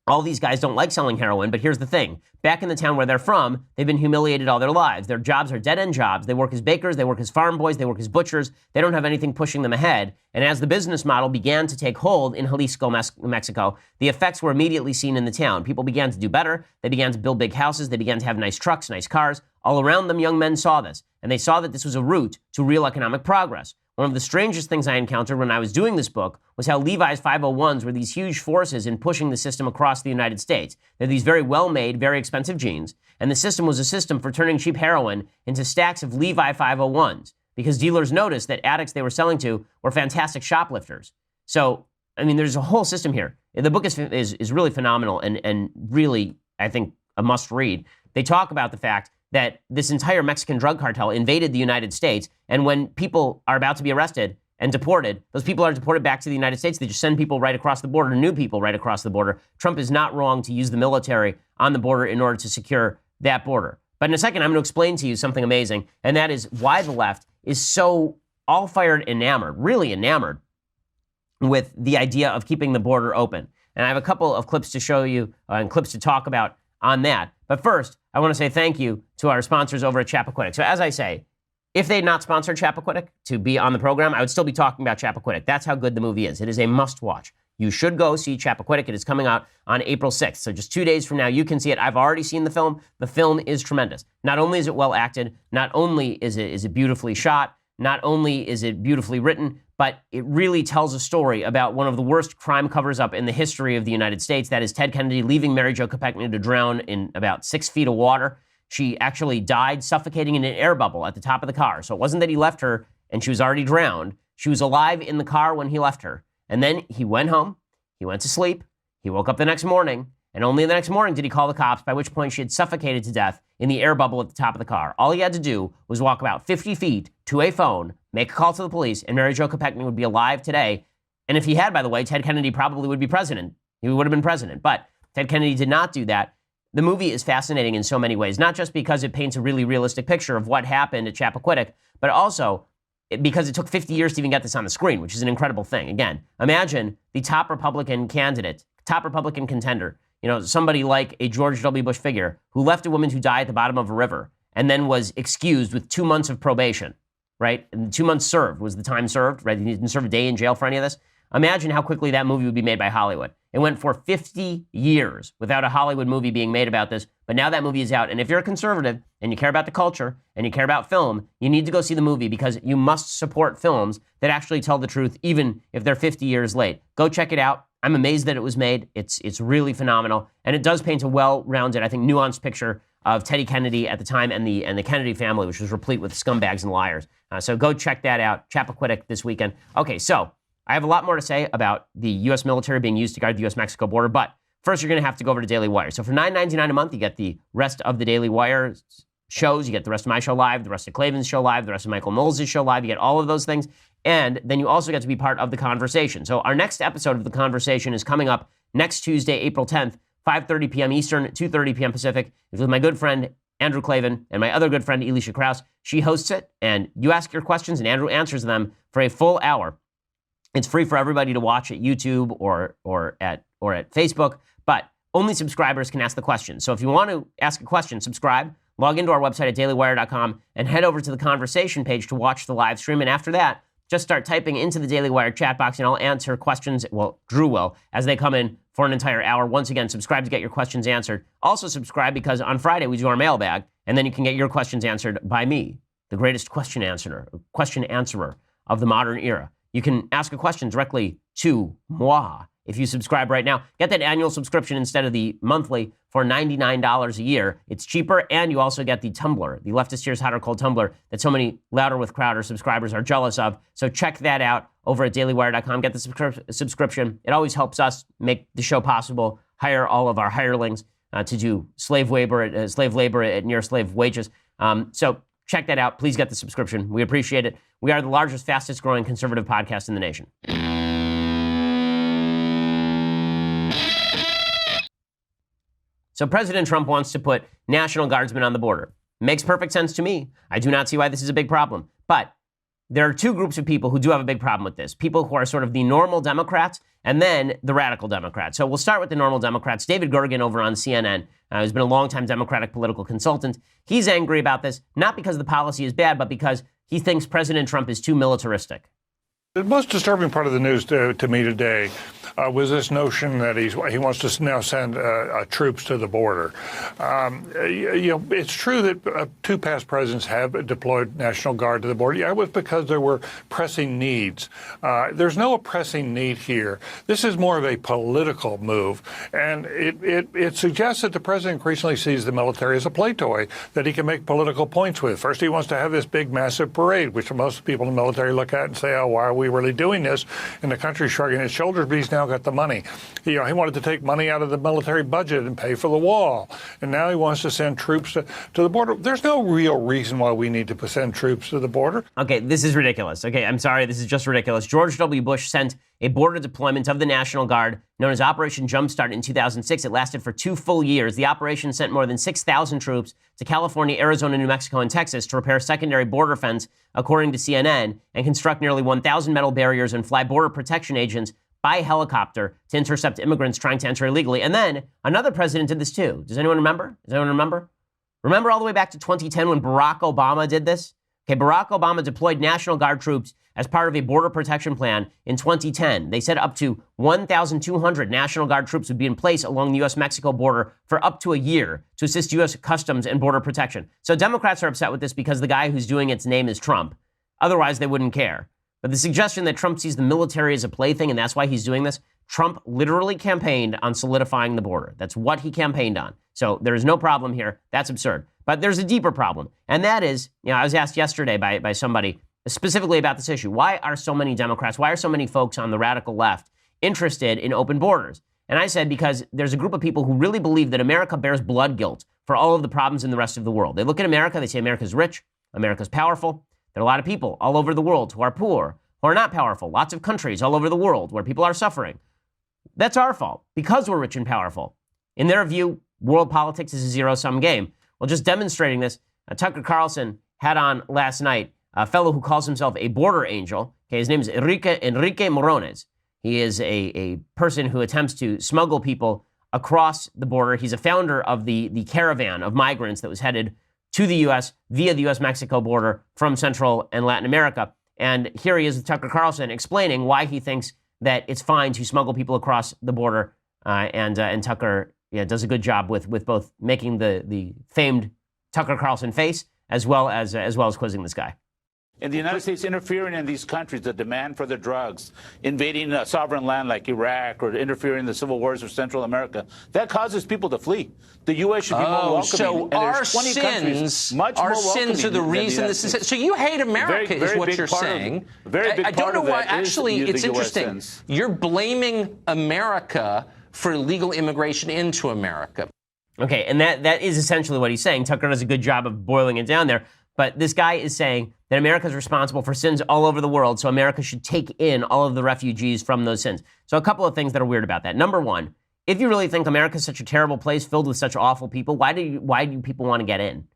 A: all these guys don't like selling heroin, but here's the thing. Back in the town where they're from, they've been humiliated all their lives. Their jobs are dead-end jobs. They work as bakers, they work as farm boys, they work as butchers. They don't have anything pushing them ahead. And as the business model began to take hold in Jalisco, Mexico, the effects were immediately seen in the town. People began to do better. They began to build big houses. They began to have nice trucks, nice cars. All around them, young men saw this, and they saw that this was a route to real economic progress. One of the strangest things I encountered when I was doing this book was how Levi's 501s were these huge forces in pushing the system across the United States. They're these very well-made, very expensive jeans, and the system was a system for turning cheap heroin into stacks of Levi 501s because dealers noticed that addicts they were selling to were fantastic shoplifters. So, I mean, there's a whole system here. The book is really phenomenal and really, I think, a must-read. They talk about the fact that this entire Mexican drug cartel invaded the United States, and when people are about to be arrested and deported, those people are deported back to the United States. They just send people right across the border, new people right across the border. Trump is not wrong to use the military on the border in order to secure that border. But in a second, I'm going to explain to you something amazing, and that is why the left is so all-fired enamored, really enamored, with the idea of keeping the border open. And I have a couple of clips to show you and clips to talk about on that. But first, I want to say thank you to our sponsors over at Chappaquiddick. So as I say, If they had not sponsored Chappaquiddick to be on the program, I would still be talking about Chappaquiddick. That's how good the movie is. It is a must-watch. You should go see Chappaquiddick. It is coming out on April 6th. So just 2 days from now, you can see it. I've already seen the film. The film is tremendous. Not only is it well acted, not only is it beautifully shot, not only is it beautifully written, but it really tells a story about one of the worst crime covers-up in the history of the United States. That is Ted Kennedy leaving Mary Jo Kopechne to drown in about 6 feet of water. She actually died suffocating in an air bubble at the top of the car. So it wasn't that he left her and she was already drowned. She was alive in the car when he left her. And then he went home, he went to sleep, he woke up the next morning, and only the next morning did he call the cops, by which point she had suffocated to death in the air bubble at the top of the car. All he had to do was walk about 50 feet to a phone, make a call to the police, and Mary Jo Kopechne would be alive today. And if he had, by the way, Ted Kennedy probably would be president. He would have been president. But Ted Kennedy did not do that. The movie is fascinating in so many ways, not just because it paints a really realistic picture of what happened at Chappaquiddick, but also because it took 50 years to even get this on the screen, which is an incredible thing. Again, imagine the top Republican candidate, top Republican contender, somebody like a George W. Bush figure who left a woman who died at the bottom of a river and then was excused with 2 months of probation, right? And 2 months served was the time served, right? He didn't serve a day in jail for any of this. Imagine how quickly that movie would be made by Hollywood. It went for 50 years without a Hollywood movie being made about this, but now that movie is out. And if you're a conservative and you care about the culture and you care about film, you need to go see the movie because you must support films that actually tell the truth, even if they're 50 years late. Go check it out. I'm amazed that it was made. It's really phenomenal. And it does paint a well-rounded, I think, nuanced picture of Teddy Kennedy at the time and the Kennedy family, which was replete with scumbags and liars. So go check that out. Chappaquiddick this weekend. Okay, so I have a lot more to say about the U.S. military being used to guard the U.S.-Mexico border, but first you're going to have to go over to Daily Wire. So for $9.99 a month, you get the rest of the Daily Wire shows. You get the rest of my show live, the rest of Klavan's show live, the rest of Michael Knowles' show live. You get all of those things. And then you also get to be part of the conversation. So our next episode of the conversation is coming up next Tuesday, April 10th, 5:30 p.m. Eastern, 2:30 p.m. Pacific. It's with my good friend Andrew Klavan and my other good friend Elisha Krause. She hosts it, and you ask your questions, and Andrew answers them for a full hour. It's free for everybody to watch at YouTube or at Facebook, but only subscribers can ask the question. So if you want to ask a question, subscribe, log into our website at dailywire.com, and head over to the conversation page to watch the live stream. And after that, just start typing into the Daily Wire chat box, and I'll answer questions, well, Drew will, as they come in for an entire hour. Once again, subscribe to get your questions answered. Also subscribe because on Friday we do our mailbag, and then you can get your questions answered by me, the greatest question answerer of the modern era. You can ask a question directly to moi if you subscribe right now. Get that annual subscription instead of the monthly for $99 a year. It's cheaper, and you also get the Tumblr, the Leftist Here's Hot or Cold Tumblr that so many Louder with Crowder subscribers are jealous of. So check that out over at dailywire.com. Get the subscription. It always helps us make the show possible, hire all of our hirelings to do slave labor at near slave wages. So check that out. Please get the subscription. We appreciate it. We are the largest, fastest growing conservative podcast in the nation. So President Trump wants to put National Guardsmen on the border. Makes perfect sense to me. I do not see why this is a big problem. But there are two groups of people who do have a big problem with this. People who are sort of the normal Democrats and then the radical Democrats. So we'll start with the normal Democrats. David Gergen over on CNN, who's been a longtime Democratic political consultant. He's angry about this, not because the policy is bad, but because he thinks President Trump is too militaristic.
D: The most disturbing part of the news to me today was this notion that he wants to now send troops to the border. It's true that two past presidents have deployed National Guard to the border. Yeah, it was because there were pressing needs. There's no pressing need here. This is more of a political move, and it suggests that the president increasingly sees the military as a play toy that he can make political points with. First, he wants to have this big, massive parade, which most people in the military look at and say, oh, why are we really doing this? And the country's shrugging its shoulders, but he's now got the money. He wanted to take money out of the military budget and pay for the wall. And now he wants to send troops to the border. There's no real reason why we need to send troops to the border.
A: Okay, this is ridiculous. Okay, I'm sorry, this is just ridiculous. George W. Bush sent a border deployment of the National Guard known as Operation Jumpstart in 2006. It lasted for 2 full years. The operation sent more than 6,000 troops to California, Arizona, New Mexico, and Texas to repair secondary border fence, according to CNN, and construct nearly 1,000 metal barriers and fly border protection agents by helicopter to intercept immigrants trying to enter illegally. And then another president did this too. Does anyone remember? Remember all the way back to 2010 when Barack Obama did this? Okay, Barack Obama deployed National Guard troops as part of a border protection plan in 2010. They said up to 1,200 National Guard troops would be in place along the U.S.-Mexico border for up to a year to assist U.S. Customs and Border Protection. So Democrats are upset with this because the guy who's doing its name is Trump. Otherwise, they wouldn't care. But the suggestion that Trump sees the military as a plaything and that's why he's doing this, Trump literally campaigned on solidifying the border. That's what he campaigned on. So there is no problem here. That's absurd. But there's a deeper problem. And that is, I was asked yesterday by somebody specifically about this issue. Why are so many Democrats, why are so many folks on the radical left interested in open borders? And I said, because there's a group of people who really believe that America bears blood guilt for all of the problems in the rest of the world. They look at America, they say America's rich, America's powerful. There are a lot of people all over the world who are poor, who are not powerful. Lots of countries all over the world where people are suffering. That's our fault because we're rich and powerful. In their view, world politics is a zero-sum game. Well, just demonstrating this, Tucker Carlson had on last night a fellow who calls himself a border angel. Okay, his name is Enrique Morones. He is a person who attempts to smuggle people across the border. He's a founder of the caravan of migrants that was headed to the U.S. via the U.S.-Mexico border from Central and Latin America. And here he is with Tucker Carlson explaining why he thinks that it's fine to smuggle people across the border. And Tucker does a good job with both making the famed Tucker Carlson face as well as quizzing this guy.
E: And the United States interfering in these countries, the demand for their drugs, invading a sovereign land like Iraq, or interfering in the civil wars of Central America, that causes people to flee. The U.S. should be more welcoming.
F: So
E: and
F: our
E: there's 20 countries
F: sins,
E: much
F: our
E: more
F: sins are the
E: welcoming than
F: reason
E: the
F: this
E: United
F: is. So you hate America,
E: very
F: is what
E: big
F: you're
E: part of-
F: saying.
E: very big
F: I don't
E: part
F: know
E: of
F: why.
E: that is
F: Actually,
E: the
F: it's
E: US
F: interesting.
E: sins.
F: You're blaming America for illegal immigration into America.
A: Okay, and that is essentially what he's saying. Tucker does a good job of boiling it down there. But this guy is saying that America is responsible for sins all over the world, so America should take in all of the refugees from those sins. So a couple of things that are weird about that. Number one, if you really think America is such a terrible place filled with such awful people, why do people want to get in?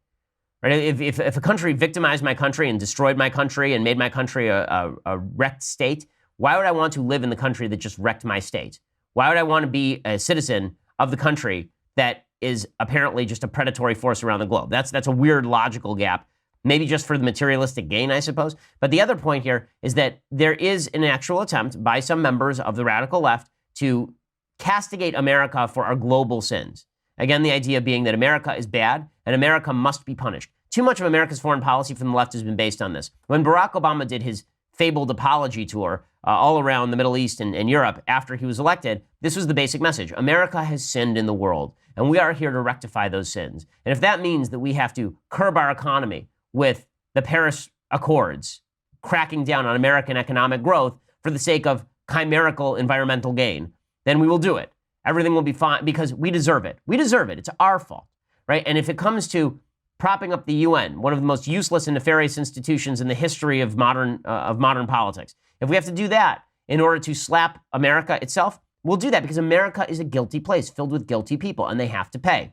A: Right? If a country victimized my country and destroyed my country and made my country a wrecked state, why would I want to live in the country that just wrecked my state? Why would I want to be a citizen of the country that is apparently just a predatory force around the globe? That's a weird logical gap. Maybe just for the materialistic gain, I suppose. But the other point here is that there is an actual attempt by some members of the radical left to castigate America for our global sins. Again, the idea being that America is bad and America must be punished. Too much of America's foreign policy from the left has been based on this. When Barack Obama did his fabled apology tour all around the Middle East and Europe after he was elected, this was the basic message. America has sinned in the world, and we are here to rectify those sins. And if that means that we have to curb our economy with the Paris Accords, cracking down on American economic growth for the sake of chimerical environmental gain, then we will do it. Everything will be fine because we deserve it. We deserve it. It's our fault, right? And if it comes to propping up the UN, one of the most useless and nefarious institutions in the history of modern politics, if we have to do that in order to slap America itself, we'll do that because America is a guilty place filled with guilty people, and they have to pay.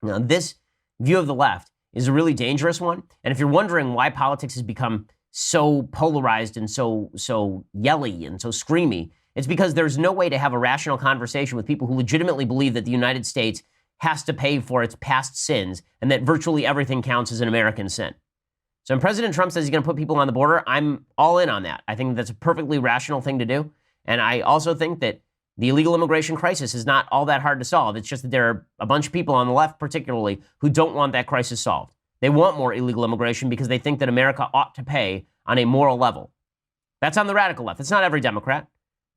A: Now, this view of the left is a really dangerous one. And if you're wondering why politics has become so polarized and so yelly and so screamy, it's because there's no way to have a rational conversation with people who legitimately believe that the United States has to pay for its past sins and that virtually everything counts as an American sin. So when President Trump says he's going to put people on the border, I'm all in on that. I think that's a perfectly rational thing to do. And I also think that the illegal immigration crisis is not all that hard to solve. It's just that there are a bunch of people on the left particularly who don't want that crisis solved. They want more illegal immigration because they think that America ought to pay on a moral level. That's on the radical left. It's not every Democrat.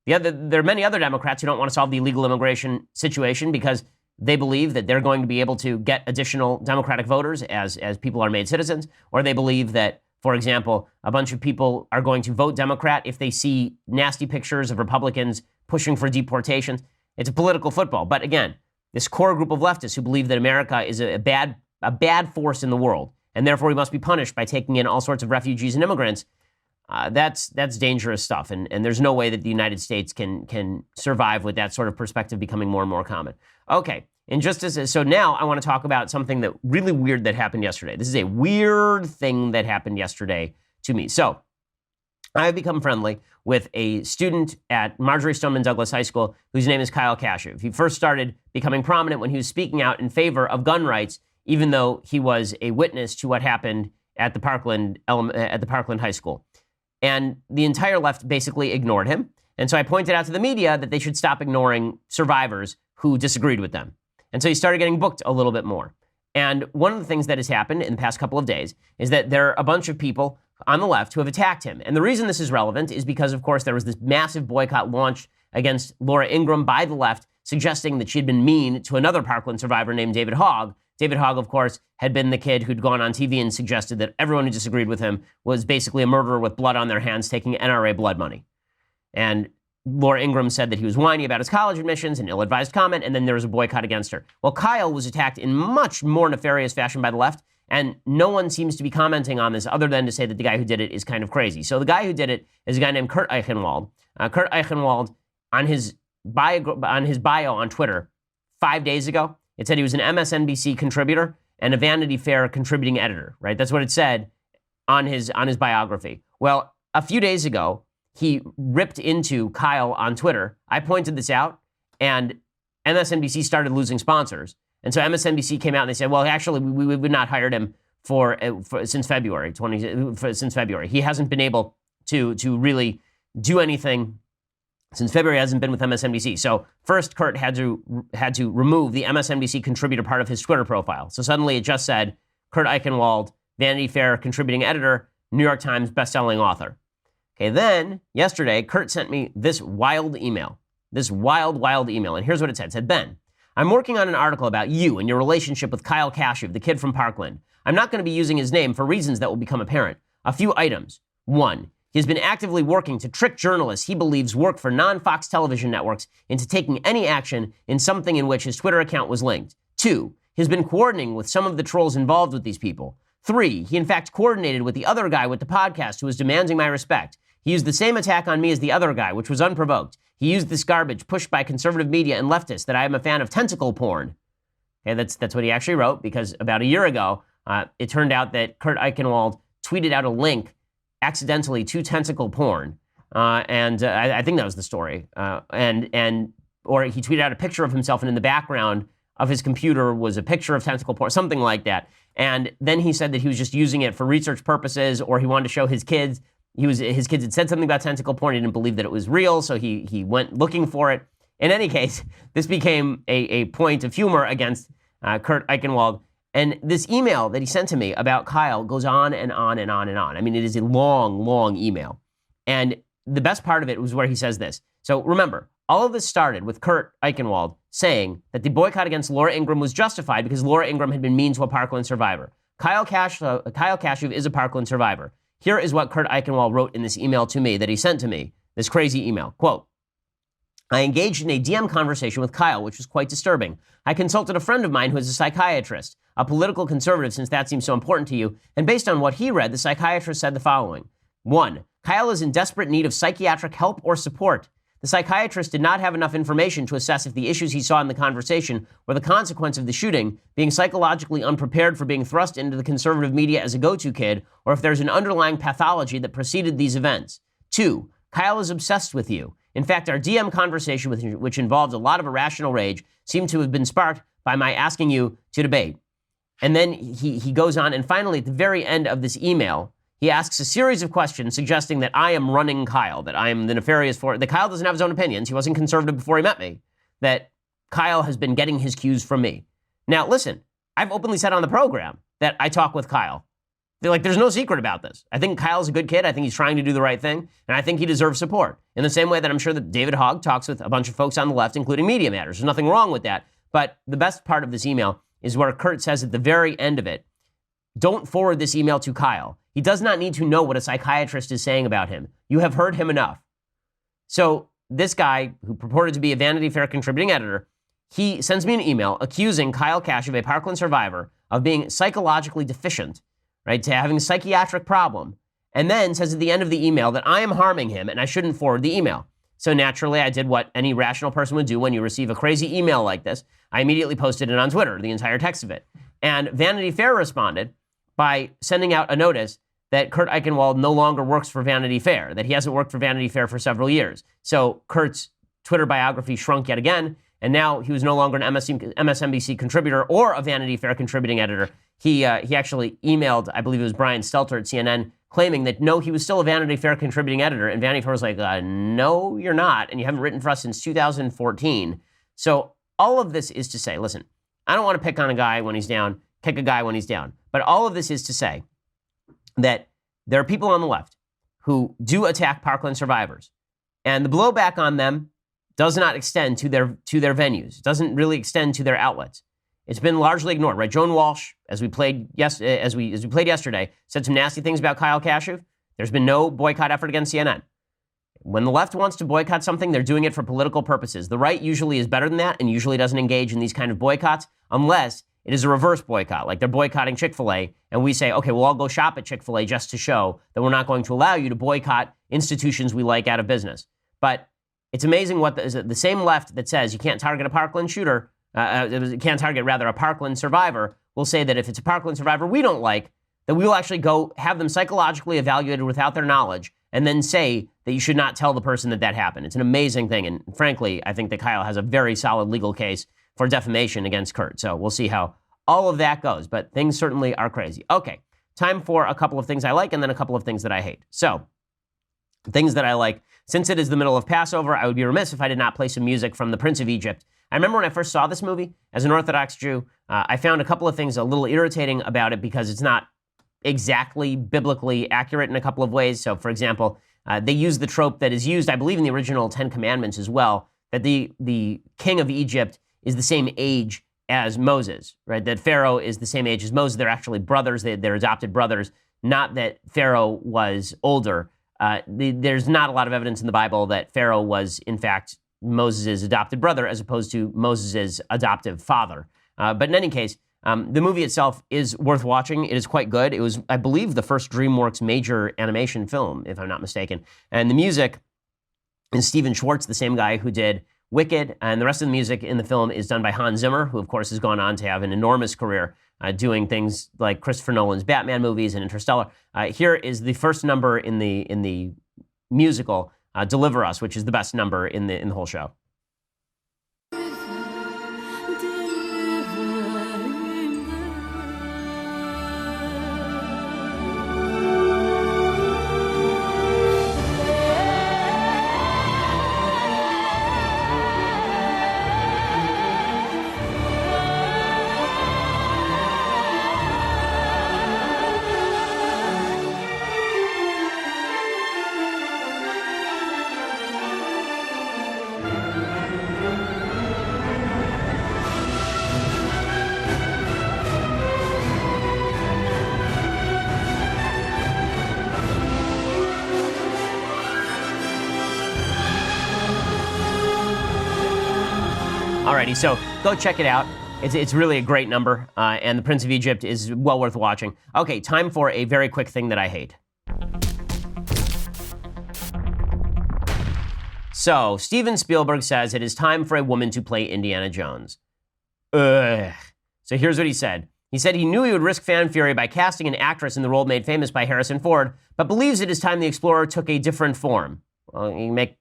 A: There are many other Democrats who don't want to solve the illegal immigration situation because they believe that they're going to be able to get additional Democratic voters as people are made citizens, or they believe that, for example, a bunch of people are going to vote Democrat if they see nasty pictures of Republicans pushing for deportations. It's a political football. But again, this core group of leftists who believe that America is a bad force in the world, and therefore we must be punished by taking in all sorts of refugees and immigrants, that's dangerous stuff. And there's no way that the United States can survive with that sort of perspective becoming more and more common. Okay, so now I want to talk about something that really weird that happened yesterday. This is a weird thing that happened yesterday to me. So I have become friendly with a student at Marjorie Stoneman Douglas High School whose name is Kyle Kashuv. He first started becoming prominent when he was speaking out in favor of gun rights, even though he was a witness to what happened at the Parkland High School. And the entire left basically ignored him. And so I pointed out to the media that they should stop ignoring survivors who disagreed with them. And so he started getting booked a little bit more. And one of the things that has happened in the past couple of days is that there are a bunch of people on the left who have attacked him. And the reason this is relevant is because, of course, there was this massive boycott launched against Laura Ingraham by the left, suggesting that she had been mean to another Parkland survivor named David Hogg. David Hogg, of course, had been the kid who'd gone on TV and suggested that everyone who disagreed with him was basically a murderer with blood on their hands taking NRA blood money. And Laura Ingraham said that he was whiny about his college admissions, an ill-advised comment, and then there was a boycott against her. Well, Kyle was attacked in much more nefarious fashion by the left, and no one seems to be commenting on this other than to say that the guy who did it is kind of crazy. So the guy who did it is a guy named Kurt Eichenwald. Kurt Eichenwald, on his bio on Twitter 5 days ago, it said he was an MSNBC contributor and a Vanity Fair contributing editor, right? That's what it said on his biography. Well, a few days ago, he ripped into Kyle on Twitter. I pointed this out, and MSNBC started losing sponsors. And so MSNBC came out and they said, well, actually, we would not hired him since February. Since February. He hasn't been able to really do anything since February. Hasn't been with MSNBC. So first, Kurt had to remove the MSNBC contributor part of his Twitter profile. So suddenly it just said, Kurt Eichenwald, Vanity Fair contributing editor, New York Times bestselling author. Okay, then yesterday, Kurt sent me this wild email. This wild email. And here's what it said. It said, Ben, I'm working on an article about you and your relationship with Kyle Kashuv, the kid from Parkland. I'm not going to be using his name for reasons that will become apparent. A few items. 1, he has been actively working to trick journalists he believes work for non-Fox television networks into taking any action in something in which his Twitter account was linked. 2, he has been coordinating with some of the trolls involved with these people. 3, he in fact coordinated with the other guy with the podcast who was demanding my respect. He used the same attack on me as the other guy, which was unprovoked. He used this garbage pushed by conservative media and leftists that I am a fan of tentacle porn. Okay, that's what he actually wrote, because about a year ago, it turned out that Kurt Eichenwald tweeted out a link accidentally to tentacle porn. I think that was the story. Or he tweeted out a picture of himself, and in the background of his computer was a picture of tentacle porn, something like that. And then he said that he was just using it for research purposes, or he wanted to show his kids. His kids had said something about tentacle porn. He didn't believe that it was real, so he went looking for it. In any case, this became a point of humor against Kurt Eichenwald. And this email that he sent to me about Kyle goes on and on and on and on. I mean, it is a long, long email. And the best part of it was where he says this. So remember, all of this started with Kurt Eichenwald saying that the boycott against Laura Ingraham was justified because Laura Ingraham had been mean to a Parkland survivor. Kyle Kashuv is a Parkland survivor. Here is what Kurt Eichenwald wrote in this email to me that he sent to me, this crazy email. Quote, I engaged in a DM conversation with Kyle, which was quite disturbing. I consulted a friend of mine who is a psychiatrist, a political conservative, since that seems so important to you, and based on what he read, the psychiatrist said the following. 1, Kyle is in desperate need of psychiatric help or support. The psychiatrist did not have enough information to assess if the issues he saw in the conversation were the consequence of the shooting, being psychologically unprepared for being thrust into the conservative media as a go-to kid, or if there's an underlying pathology that preceded these events. 2, Kyle is obsessed with you. In fact, our DM conversation, which involved a lot of irrational rage, seemed to have been sparked by my asking you to debate. And then he goes on, and finally, at the very end of this email, he asks a series of questions suggesting that I am running Kyle, that I am the nefarious force, that Kyle doesn't have his own opinions. He wasn't conservative before he met me, that Kyle has been getting his cues from me. Now, listen, I've openly said on the program that I talk with Kyle. There's no secret about this. I think Kyle's a good kid. I think he's trying to do the right thing, and I think he deserves support. In the same way that I'm sure that David Hogg talks with a bunch of folks on the left, including Media Matters. There's nothing wrong with that. But the best part of this email is where Kurt says at the very end of it, don't forward this email to Kyle. He does not need to know what a psychiatrist is saying about him. You have heard him enough. So this guy, who purported to be a Vanity Fair contributing editor, he sends me an email accusing Kyle Kashuv, a Parkland survivor, of being psychologically deficient, right, to having a psychiatric problem, and then says at the end of the email that I am harming him and I shouldn't forward the email. So naturally, I did what any rational person would do when you receive a crazy email like this. I immediately posted it on Twitter, the entire text of it. And Vanity Fair responded by sending out a notice that Kurt Eichenwald no longer works for Vanity Fair, that he hasn't worked for Vanity Fair for several years. So Kurt's Twitter biography shrunk yet again, and now he was no longer an MSNBC contributor or a Vanity Fair contributing editor. he actually emailed, I believe it was Brian Stelter at CNN, claiming that no, he was still a Vanity Fair contributing editor. And Vanity Fair was like, no, you're not. And you haven't written for us since 2014. So all of this is to say, listen, I don't want to pick on a guy when he's down, kick a guy when he's down. But all of this is to say that there are people on the left who do attack Parkland survivors. And the blowback on them does not extend to their venues. It doesn't really extend to their outlets. It's been largely ignored, right? Joan Walsh, as we played yesterday, said some nasty things about Kyle Kashuv. There's been no boycott effort against CNN. When the left wants to boycott something, they're doing it for political purposes. The right usually is better than that and usually doesn't engage in these kind of boycotts unless it is a reverse boycott, like they're boycotting Chick-fil-A, and we say, okay, we'll all go shop at Chick-fil-A just to show that we're not going to allow you to boycott institutions we like out of business. But it's amazing what the same left that says you can't target a Parkland shooter, can't target rather a Parkland survivor, will say that if it's a Parkland survivor we don't like, that we will actually go have them psychologically evaluated without their knowledge and then say that you should not tell the person that happened. It's an amazing thing. And frankly, I think that Kyle has a very solid legal case for defamation against Kurt. So we'll see how all of that goes. But things certainly are crazy. Okay, time for a couple of things I like and then a couple of things that I hate. So things that I like. Since it is the middle of Passover, I would be remiss if I did not play some music from The Prince of Egypt. I remember when I first saw this movie as an Orthodox Jew, I found a couple of things a little irritating about it because it's not exactly biblically accurate in a couple of ways. So, for example, they use the trope that is used, I believe, in the original Ten Commandments as well, that the king of Egypt is the same age as Moses, right? That Pharaoh is the same age as Moses. They're actually brothers. They're adopted brothers, not that Pharaoh was older. There's not a lot of evidence in the Bible that Pharaoh was, in fact, Moses' adopted brother as opposed to Moses' adoptive father. But in any case, the movie itself is worth watching. It is quite good. It was, I believe, the first DreamWorks major animation film, if I'm not mistaken. And the music is Steven Schwartz, the same guy who did Wicked, and the rest of the music in the film is done by Hans Zimmer, who, of course, has gone on to have an enormous career doing things like Christopher Nolan's Batman movies and Interstellar. Here is the first number in the musical, Deliver Us, which is the best number in the whole show. Alrighty, so go check it out. It's really a great number, and The Prince of Egypt is well worth watching. Okay, time for a very quick thing that I hate. So, Steven Spielberg says it is time for a woman to play Indiana Jones. Ugh. So here's what he said. He said he knew he would risk fan fury by casting an actress in the role made famous by Harrison Ford, but believes it is time the Explorer took a different form. Well, you make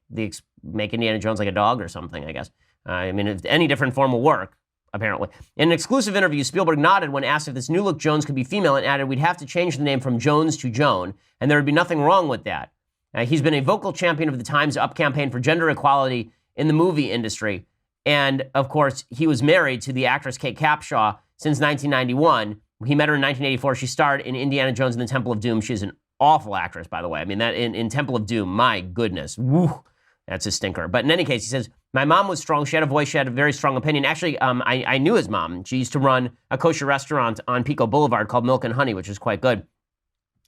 A: Indiana Jones like a dog or something, I guess. I mean, if any different form will work, apparently. In an exclusive interview, Spielberg nodded when asked if this new look Jones could be female and added, we'd have to change the name from Jones to Joan, and there would be nothing wrong with that. He's been a vocal champion of the Times Up campaign for gender equality in the movie industry. And, of course, he was married to the actress Kate Capshaw since 1991. He met her in 1984. She starred in Indiana Jones and the Temple of Doom. She's an awful actress, by the way. I mean, that in Temple of Doom, my goodness. Woo, that's a stinker. But in any case, he says, my mom was strong. She had a voice. She had a very strong opinion. Actually, I knew his mom. She used to run a kosher restaurant on Pico Boulevard called Milk and Honey, which is quite good.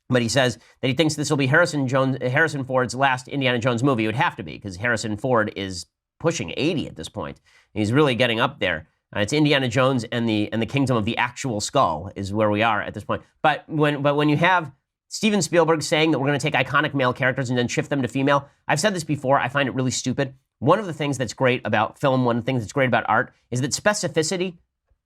A: But he says that he thinks this will be Harrison Ford's last Indiana Jones movie. It would have to be, because Harrison Ford is pushing 80 at this point. He's really getting up there. It's Indiana Jones and the Kingdom of the Actual Skull is where we are at this point. But when you have Steven Spielberg saying that we're going to take iconic male characters and then shift them to female, I've said this before, I find it really stupid. One of the things that's great about film, one of the things that's great about art, is that specificity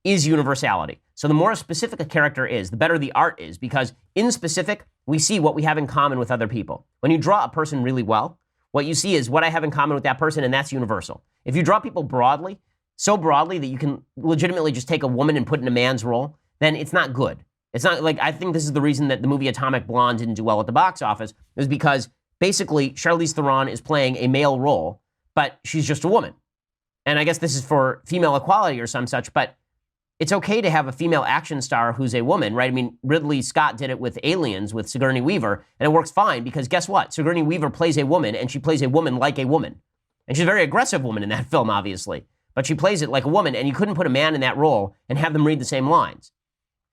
A: is universality. So the more specific a character is, the better the art is, because in specific, we see what we have in common with other people. When you draw a person really well, what you see is what I have in common with that person, and that's universal. If you draw people broadly, so broadly that you can legitimately just take a woman and put in a man's role, then it's not good. It's not like, I think this is the reason that the movie Atomic Blonde didn't do well at the box office, is because basically Charlize Theron is playing a male role, but she's just a woman. And I guess this is for female equality or some such, but it's okay to have a female action star who's a woman, right? I mean, Ridley Scott did it with Aliens with Sigourney Weaver, and it works fine because guess what? Sigourney Weaver plays a woman, and she plays a woman like a woman. And she's a very aggressive woman in that film, obviously. But she plays it like a woman, and you couldn't put a man in that role and have them read the same lines.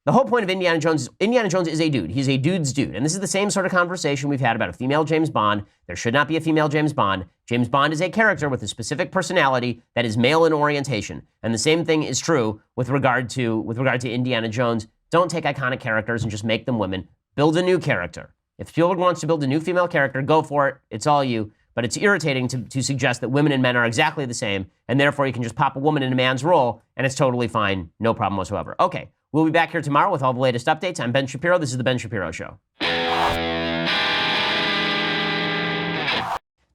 A: The whole point of Indiana Jones is a dude. He's a dude's dude. And this is the same sort of conversation we've had about a female James Bond. There should not be a female James Bond. James Bond is a character with a specific personality that is male in orientation. And the same thing is true with regard to Indiana Jones. Don't take iconic characters and just make them women. Build a new character. If Spielberg wants to build a new female character, go for it. It's all you. But it's irritating to suggest that women and men are exactly the same, and therefore you can just pop a woman in a man's role, and it's totally fine. No problem whatsoever. Okay. We'll be back here tomorrow with all the latest updates. I'm Ben Shapiro. This is The Ben Shapiro Show. The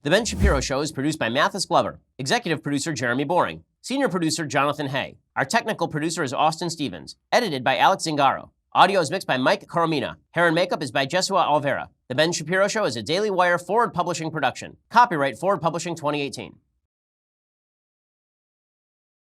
A: Ben Shapiro Show is produced by Mathis Glover, executive producer Jeremy Boring, senior producer Jonathan Hay. Our technical producer is Austin Stevens, edited by Alex Zingaro. Audio is mixed by Mike Coromina. Hair and makeup is by Jesua Alvera. The Ben Shapiro Show is a Daily Wire Forward Publishing production. Copyright Forward Publishing 2018.